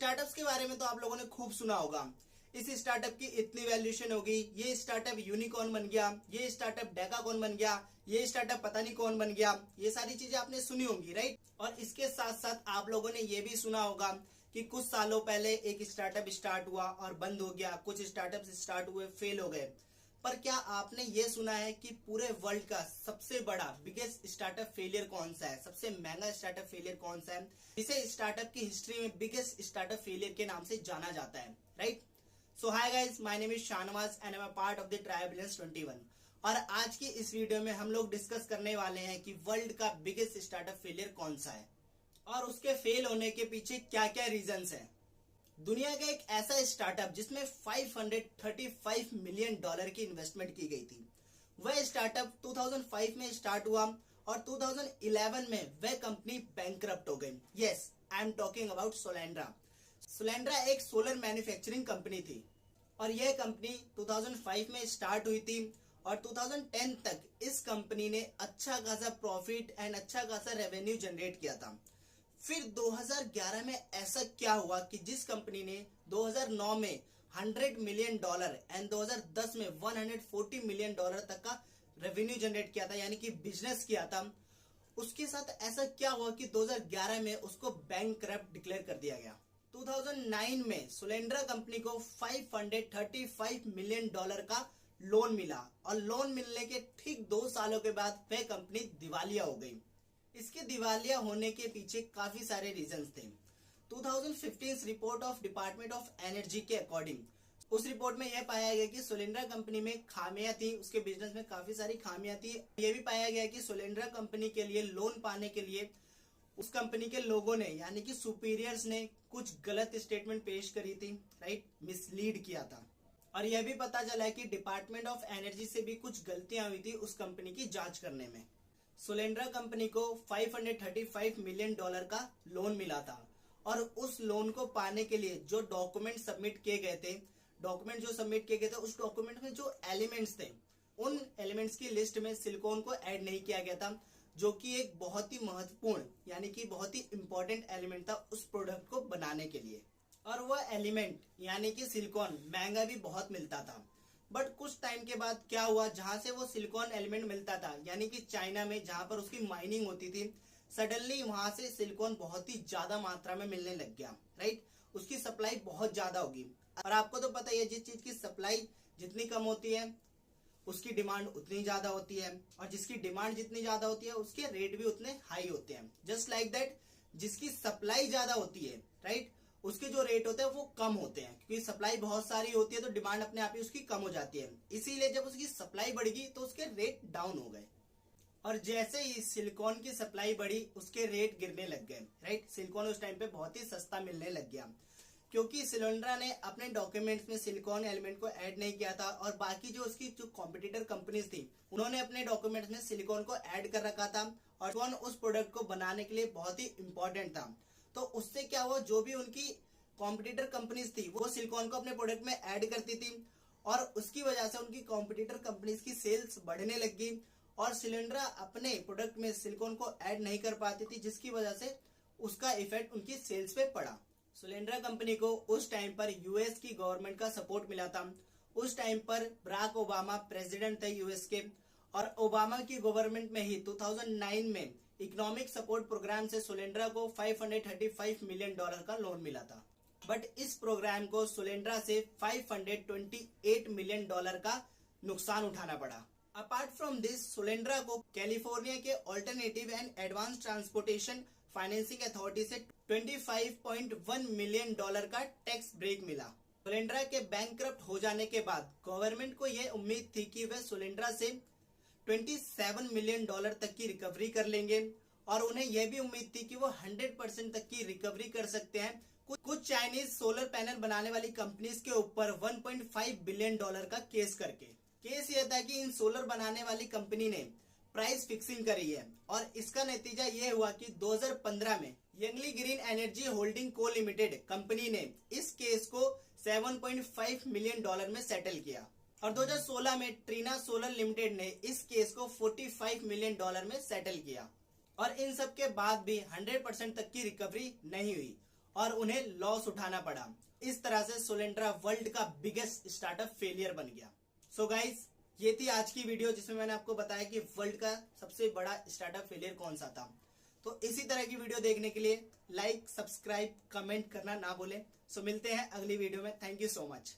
Startups के बारे में तो आप लोगों ने खूब सुना होगा। इस स्टार्टअप की इतनी वैल्यूएशन होगी, ये स्टार्टअप यूनिकॉर्न बन गया, ये स्टार्टअप डेकाकॉर्न बन गया, ये स्टार्टअप पता नहीं कौन बन गया। ये सारी चीजें आपने सुनी होंगी, राइट। और इसके साथ साथ आप लोगों ने ये भी सुना होगा कि कुछ सालों पहले एक स्टार्टअप स्टार्ट हुआ और बंद हो गया, कुछ स्टार्टअप स्टार्ट हुए फेल हो गए। पर क्या आपने ये सुना है कि पूरे वर्ल्ड का सबसे बड़ा बिगेस्ट स्टार्टअप फेलियर कौन सा है, सबसे महंगा स्टार्टअप फेलियर कौन सा है, जिसे स्टार्टअप की हिस्ट्री में बिगेस्ट स्टार्टअप फेलियर के नाम से जाना जाता है, right. So hi guys, my name is Shahnawaz and I am a part of the tribulance 21। और आज की इस वीडियो में हम लोग डिस्कस करने वाले हैं कि वर्ल्ड का बिगेस्ट स्टार्टअप फेलियर कौन सा है और उसके फेल होने के पीछे क्या क्या रीजंस हैं। दुनिया का एक ऐसा स्टार्टअप जिसमें $535 मिलियन की इन्वेस्टमेंट की गई थी, वह स्टार्टअप 2005 में स्टार्ट हुआ और 2011 में वह कंपनी बैंकरप्ट हो गई। Yes, I am talking about Solyndra. Solyndra एक सोलर मैन्युफैक्चरिंग कंपनी थी और यह कंपनी 2005 में स्टार्ट हुई थी और 2010 तक इस कंपनी ने अच्छा खासा प्रॉफिट एंड अच्छा खासा रेवेन्यू जनरेट किया था। फिर 2011 में ऐसा क्या हुआ कि जिस कंपनी ने 2009 में $100 मिलियन एंड 2010 में $140 मिलियन तक का रेवेन्यू जनरेट किया था, यानी कि बिजनेस किया था, उसके साथ ऐसा क्या हुआ कि 2011 में उसको बैंकरप्ट डिक्लेयर कर दिया गया। 2009 में सोलेंड्रा कंपनी को $535 मिलियन का लोन मिला और लोन मिलने के ठीक 2 सालों के बाद वह कंपनी दिवालिया हो गई। इसके दिवालिया होने के पीछे काफी सारे रीजंस थे। 2015 report of department of energy के अकॉर्डिंग उस रिपोर्ट में यह पाया गया कि सोलेंड्रा कंपनी में खामियां थी, उसके बिजनेस में काफी सारी खामियां थी। यह भी पाया गया कि सोलेंड्रा कंपनी के लिए लोन पाने के लिए उस कंपनी के लोगों ने, यानी कि सुपीरियर्स ने कुछ गलत स्टेटमेंट पेश करी थी, राइट, मिसलीड किया था। और यह भी पता चला कि डिपार्टमेंट ऑफ एनर्जी से भी कुछ गलतियां हुई थी उस कंपनी की जांच करने में। सोलेंड्रा कंपनी को $535 मिलियन का लोन मिला था और उस लोन को पाने के लिए जो डॉक्यूमेंट सबमिट किए गए थे, उस डॉक्यूमेंट में जो एलिमेंट्स थे, उन एलिमेंट्स की लिस्ट में सिलिकॉन को ऐड नहीं किया गया था, जो कि एक बहुत ही महत्वपूर्ण यानी कि बहुत ही इंपॉर्टेंट एलिमेंट था उस प्रोडक्ट को बनाने के लिए। और वह एलिमेंट यानी कि सिलिकॉन महंगा भी बहुत मिलता था। बट कुछ टाइम के बाद क्या हुआ, जहां से वो सिलिकॉन एलिमेंट मिलता था, यानी कि चाइना में जहां पर उसकी माइनिंग होती थी, सडनली वहां से सिलिकॉन बहुत ही ज्यादा मात्रा में मिलने लग गया, राइट। उसकी सप्लाई बहुत ज्यादा होगी और आपको तो पता ही है, जिस चीज की सप्लाई जितनी कम होती है उसकी डिमांड उतनी ज्यादा होती है और जिसकी डिमांड जितनी ज्यादा होती है उसके रेट भी उतने हाई होते हैं। जस्ट लाइक दैट, जिसकी सप्लाई ज्यादा होती है, राइट, उसके जो रेट होते हैं वो कम होते हैं, क्योंकि सप्लाई बहुत सारी होती है तो डिमांड अपने आप ही उसकी कम हो जाती है। इसीलिए जब उसकी सप्लाई बढ़ी तो उसके रेट डाउन हो गए और जैसे ही सिलिकॉन की सप्लाई बढ़ी उसके रेट गिरने लग गए, राइट। सिलिकॉन उस टाइम पे बहुत ही सस्ता मिलने लग गया क्योंकि सोलेंड्रा ने अपने डॉक्यूमेंट्स में सिलिकॉन एलिमेंट को ऐड नहीं किया था और बाकी जो उसकी जो कॉम्पिटिटर कंपनीज थी उन्होंने अपने डॉक्यूमेंट्स में सिलिकॉन को ऐड कर रखा था और सिलिकॉन उस प्रोडक्ट को बनाने के लिए बहुत ही इंपॉर्टेंट था। तो उससे क्या हुआ, जो भी उनकी कॉम्पिटिटर कंपनीज थी वो सिलिकॉन को अपने प्रोडक्ट में ऐड करती थी और उसकी वजह से उनकी कॉम्पिटिटर कंपनीज की सेल्स बढ़ने लग गई और सोलेंड्रा अपने प्रोडक्ट में सिलिकॉन को ऐड नहीं कर पाती थी, जिसकी वजह से उसका इफेक्ट उनकी सेल्स पे पड़ा। सोलेंड्रा कंपनी को उस टाइम पर यूएस की गवर्नमेंट का सपोर्ट मिला था। उस टाइम पर बराक ओबामा प्रेसिडेंट थे यूएस के और ओबामा की गवर्नमेंट में ही 2009 में इकोनॉमिक सपोर्ट प्रोग्राम से सोलेंड्रा को $535 मिलियन का लोन मिला था। बट इस प्रोग्राम को सोलेंड्रा से $528 मिलियन का नुकसान उठाना पड़ा। अपार्ट फ्रॉम दिस, सोलेंड्रा को कैलिफोर्निया के alternative and advance transportation financing authority से $25.1 मिलियन का टैक्स ब्रेक मिला। सोलेंड्रा के बैंकरप्ट हो जाने के बाद गवर्नमेंट को यह उम्मीद थी कि वह सोलेंड्रा से $27 मिलियन तक की रिकवरी कर लेंगे और उन्हें यह भी उम्मीद थी कि वो 100% तक की रिकवरी कर सकते हैं कुछ चाइनीज सोलर पैनल बनाने वाली कंपनीज के ऊपर $1.5 बिलियन का केस करके। केस यह था कि इन सोलर बनाने वाली कंपनी ने प्राइस फिक्सिंग करी है और इसका नतीजा यह हुआ कि 2015 में यंगली ग्रीन एनर्जी होल्डिंग को लिमिटेड कंपनी ने इस केस को $7.5 मिलियन में सेटल किया और 2016 में ट्रीना सोलर लिमिटेड ने इस केस को $45 मिलियन में सेटल किया और इन सब के बाद भी 100% तक की रिकवरी नहीं हुई और उन्हें लॉस उठाना पड़ा। इस तरह से सोलेंट्रा वर्ल्ड का बिगेस्ट स्टार्टअप फेलियर बन गया। सो गाइस, ये थी आज की वीडियो जिसमें मैंने आपको बताया कि वर्ल्ड का सबसे बड़ा स्टार्टअप फेलियर कौन सा था। तो इसी तरह की वीडियो देखने के लिए लाइक, सब्सक्राइब, कमेंट करना ना भूलें। सो मिलते हैं अगली वीडियो में। Thank you so much.